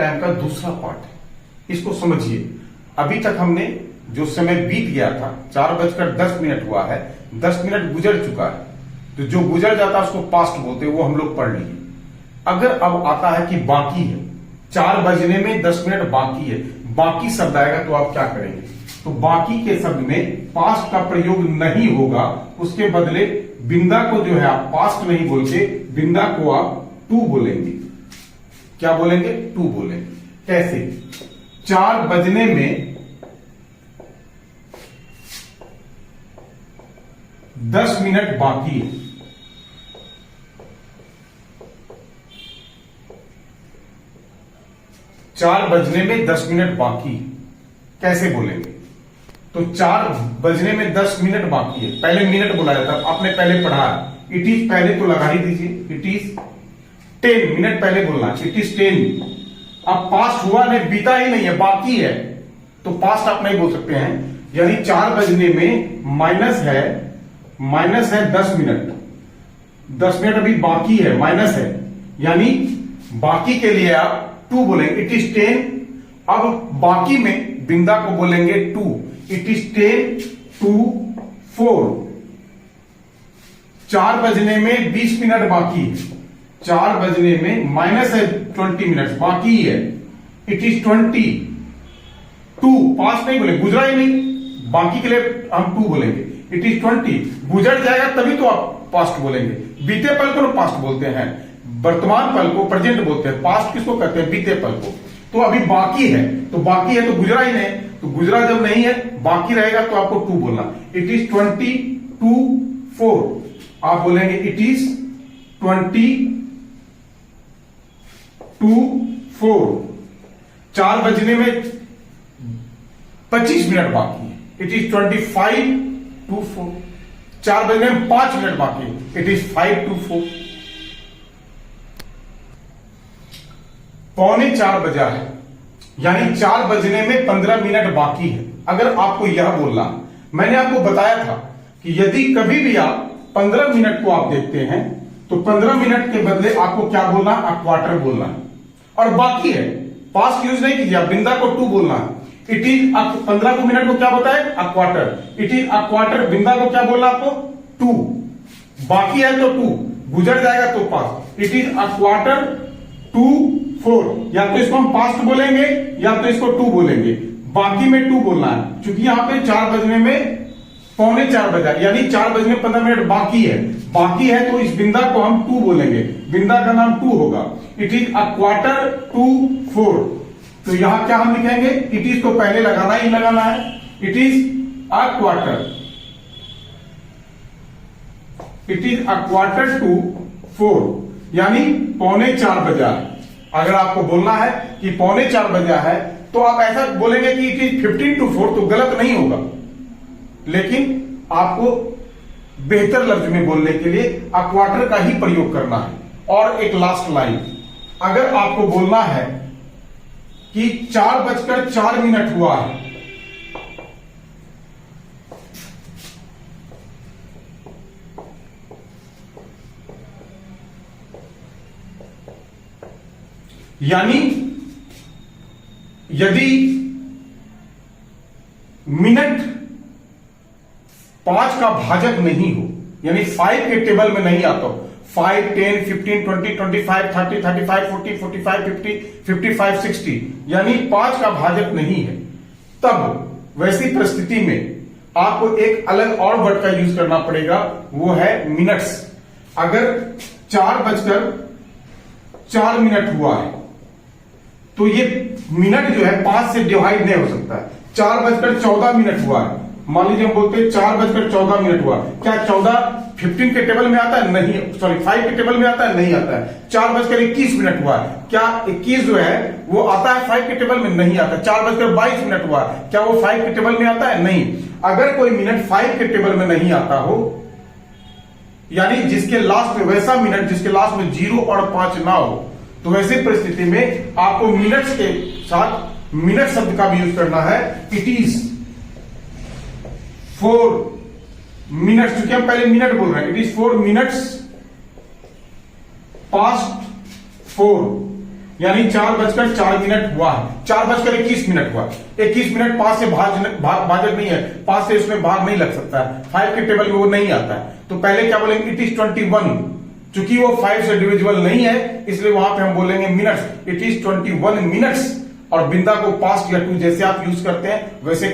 Time का दूसरा part है। इसको समझिए, अभी तक हमने जो समय बीत गया था 4:10 हुआ है, 10 मिनट गुजर चुका है, तो जो गुजर जाता है उसको पास्ट बोलते हैं, वो हम लोग पढ़ लिए। अगर अब आता है कि बाकी है, 4 बजने में 10 मिनट बाकी है, बाकी शब्द आएगा तो आप क्या करेंगे? तो बाकी के शब्द में पास्ट का प्रयोग नहीं होगा, उसके बदले बिंदा को जो है आप पास्ट नहीं बोल के बिंदा को आप टू बोलेंगे। क्या बोलेंगे? टू बोलेंगे। कैसे? 4 बजने में 10 मिनट बाकी है। चार बजने में 10 मिनट बाकी, कैसे बोलेंगे? तो 4 बजने में 10 मिनट बाकी है, पहले मिनट बोला जाता है, आपने पहले पढ़ा है। इट इज पहले तो लगा ही दीजिए, इट इज 10 मिनट पहले बोलना, इट इज 10। अब पास्ट हुआ नहीं, बीता ही नहीं है, बाकी है, तो पास्ट आप नहीं बोल सकते हैं। यानी 4 बजने में माइनस है 10 मिनट, 10 मिनट अभी बाकी है, माइनस है, यानी बाकी के लिए आप टू बोलेंगे, इट इज 10। अब बाकी में बिंदा को बोलेंगे टू, इट इज 10 to 4। 4 बजने में 20 मिनट बाकी है, 4 बजने में माइनस है 20 मिनट बाकी है, इट इज 20 टू, पास्ट नहीं बोले, गुजरा ही नहीं, बाकी के लिए हम टू बोलेंगे, इट इज 20। गुजर जाएगा तभी तो आप पास्ट बोलेंगे, बीते पल को पास्ट बोलते हैं, वर्तमान पल को प्रेजेंट बोलते हैं, पास्ट किसको कहते हैं? बीते पल को। तो अभी बाकी है, तो बाकी है तो गुजरा ही नहीं, तो गुजरा जब नहीं है, बाकी रहेगा तो आपको टू बोलना, इट इज 20 to 4। आप बोलेंगे इट इज 20 to 4। 4 बजने में 25 मिनट बाकी है, इट इज 25 to 4। 4 बजने में 5 मिनट बाकी है, इट इज 5 to 4। 3:45 बजा है, यानी 4 बजने में 15 मिनट बाकी है। अगर आपको यह बोलना, मैंने आपको बताया था कि यदि कभी भी आप 15 मिनट को आप देखते हैं तो 15 मिनट के बदले आपको क्या बोलना? अ क्वार्टर बोलना है। और बाकी है, पास्ट यूज नहीं कीजिए, आप बिंदा को टू बोलना है। इट इज 15 को मिनट को क्या बताए? A quarter. It is a quarter, Binda को क्या बोलना आपको? टू। बाकी है तो टू, गुजर जाएगा तो past, it is a quarter to 4। या तो इसको हम पास्ट बोलेंगे या तो इसको टू बोलेंगे, बाकी में टू बोलना है, क्योंकि यहां पे 4 बजने में 3:45 बजा, यानी 4 बजने 15 मिनट बाकी है, बाकी है तो इस बिंदा को हम टू बोलेंगे, बिंदा का नाम टू होगा। It is a quarter to 4। तो यहां क्या हम लिखेंगे? इट इज तो पहले लगाना ही लगाना है, it is a quarter, it is a quarter to 4, यानी 3:45 बजा है। अगर आपको बोलना है कि 3:45 बजा है तो आप ऐसा बोलेंगे कि इट इज 15 to 4, तो गलत नहीं होगा, लेकिन आपको बेहतर लफ्ज में बोलने के लिए अ क्वार्टर का ही प्रयोग करना है। और एक लास्ट लाइन, अगर आपको बोलना है कि 4:04 हुआ है, यानी यदि मिनट 5 का भाजक नहीं हो, यानी 5 के टेबल में नहीं आता हो, 5, 10, 15, 20, 25, 30, 35, 40, 45, 50, 55, 60, यानी 5 का भाजक नहीं है, तब वैसी परिस्थिति में आपको एक अलग और वर्ड का यूज करना पड़ेगा, वो है मिनट्स। अगर 4:04 हुआ है तो ये मिनट जो है 5 से डिवाइड नहीं हो सकता है। 4:14 हुआ है, मान लीजिए हम बोलते हैं 4:14 हुआ, क्या 14 15 के टेबल में आता है? नहीं, सॉरी 5 के टेबल में आता है? नहीं आता है। 4:21 हुआ है, क्या 21 जो है वो आता है 5 के टेबल में? नहीं आता। 4:22 हुआ, क्या वो 5 के टेबल में आता है? नहीं। अगर कोई मिनट 5 के टेबल में नहीं आता हो, यानी जिसके लास्ट में वैसा मिनट जिसके लास्ट में 0 और 5 ना हो, तो वैसी परिस्थिति में आपको मिनट्स के साथ मिनट शब्द का भी यूज करना है। इट इज 4 मिनट्स, क्योंकि हम पहले मिनट बोल रहे हैं, इट इज 4 मिनट्स पास्ट 4, यानी 4:04 हुआ है, 4:21 हुआ। 21 मिनट 5 से भाजक नहीं है, 5 से इसमें भाग नहीं लग सकता है, 5 के टेबल में वो नहीं आता है। तो पहले क्या बोलेंगे, इट इज 21। चूंकि वो 5 से डिविजिबल नहीं है, इसलिए वहां पे हम बोलेंगे मिनट्स, इट इज 21 मिनट्स। और बिंदा को पास्ट या टू जैसे आप यूज करते हैं वैसे